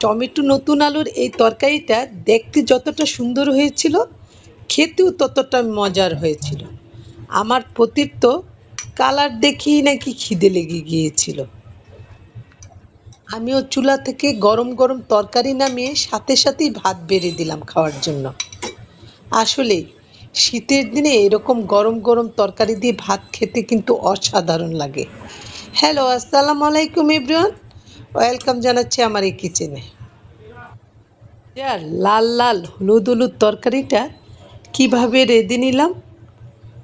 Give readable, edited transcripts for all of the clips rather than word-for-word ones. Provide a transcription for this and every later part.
Tomato নতুন আলুর এই তরকারিটা দেখতে যতটা সুন্দর হয়েছিল, খেতেও ততটা মজার হয়েছিল। আমার পতির তো কালার দেখেই নাকি খিদে লেগে গিয়েছিল। আমিও চুলা থেকে গরম গরম তরকারি নামিয়ে সাথে সাথেই ভাত বেড়ে দিলাম খাওয়ার জন্য। আসলে শীতের দিনে এরকম গরম গরম তরকারি দিয়ে ভাত খেতে কিন্তু অসাধারণ লাগে। হ্যালো, আসসালামু আলাইকুম এভরিওয়ান। ওয়েলকাম জানাচ্ছি আমার এই কিচেনে। যার লাল লাল হলুদ হলুদ তরকারিটা কিভাবে রেঁধে নিলাম,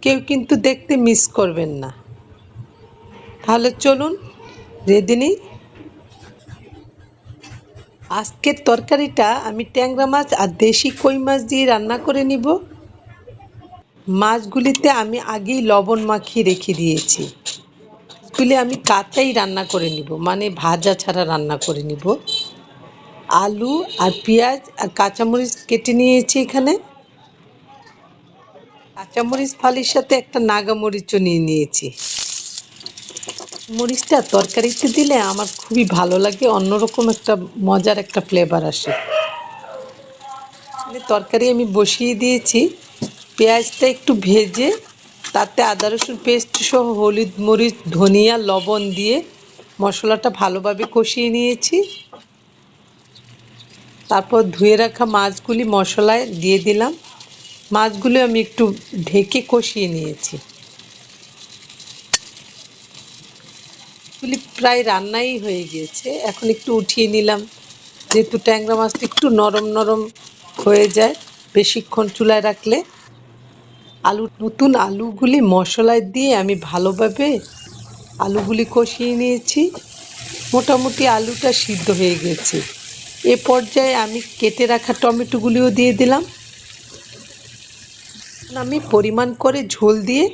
কেউ কিন্তু দেখতে মিস করবেন না। তাহলে চলুন রেঁধে নিই। আজকের তরকারিটা আমি ট্যাংরা মাছ আর দেশি কই মাছ দিয়ে রান্না করে নিব। মাছগুলিতে আমি আগেই লবণ মাখিয়ে রেখে দিয়েছি। এগুলি আমি কাঁচাই রান্না করে নিব, মানে ভাজা ছাড়া রান্না করে নিব। আলু আর পেঁয়াজ আর কাঁচামরিচ কেটে নিয়েছি এখানে। কাঁচামরিচ ফালির সাথে একটা নাগামরিচও নিয়ে নিয়েছি। মরিচটা তরকারিতে দিলে আমার খুবই ভালো লাগে, অন্যরকম একটা মজার একটা ফ্লেভার আসে। তরকারি আমি বসিয়ে দিয়েছি। পেঁয়াজটা একটু ভেজে তাতে আদা রসুন পেস্ট সহ হলুদ মরিচ ধনিয়া লবণ দিয়ে মশলাটা ভালোভাবে কষিয়ে নিয়েছি। তারপর ধুয়ে রাখা মাছগুলি মশলায় দিয়ে দিলাম। মাছগুলো আমি একটু ঢেকে কষিয়ে নিয়েছি। এগুলি প্রায় রান্নাই হয়ে গিয়েছে, এখন একটু উঠিয়ে নিলাম, যেহেতু ট্যাংরা মাছটা একটু নরম নরম হয়ে যায় বেশিক্ষণ চুলায় রাখলে। নতুন আলুগুলি মশলায় দিয়ে আমি ভালোভাবে আলুগুলি কষিয়ে নিয়েছি। মোটামুটি আলুটা সিদ্ধ হয়ে গেছে। এ পর্যায়ে আমি কেটে রাখা টমেটোগুলিও দিয়ে দিলাম। আমি পরিমাণ করে ঝোল দিয়ে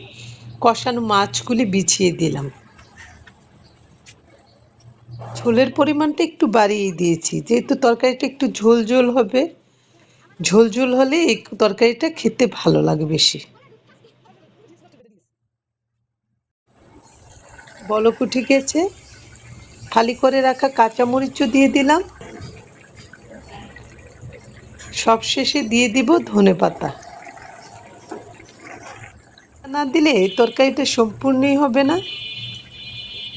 কষানো মাছগুলি বিছিয়ে দিলাম। ঝোলের পরিমাণটা একটু বাড়িয়ে দিয়েছি, যেহেতু তরকারিটা একটু ঝোল ঝোল হবে। ঝোল ঝোল হলে এই তরকারিটা খেতে ভালো লাগে বেশি। বলক উঠে গেছে, ফালি করে রাখা কাঁচামরিচও দিয়ে দিলাম। সবশেষে দিয়ে দিব ধনেপাতা। না দিলে এই তরকারিটা সম্পূর্ণই হবে না।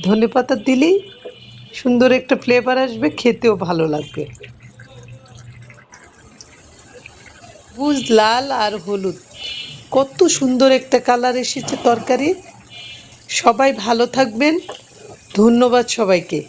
ধনেপাতা দিলেই সুন্দর একটা ফ্লেভার আসবে, খেতেও ভালো লাগবে। সবুজ লাল আর হলুদ, কত সুন্দর একটা কালার এসেছে তরকারির। সবাই ভালো থাকবেন। ধন্যবাদ সবাইকে।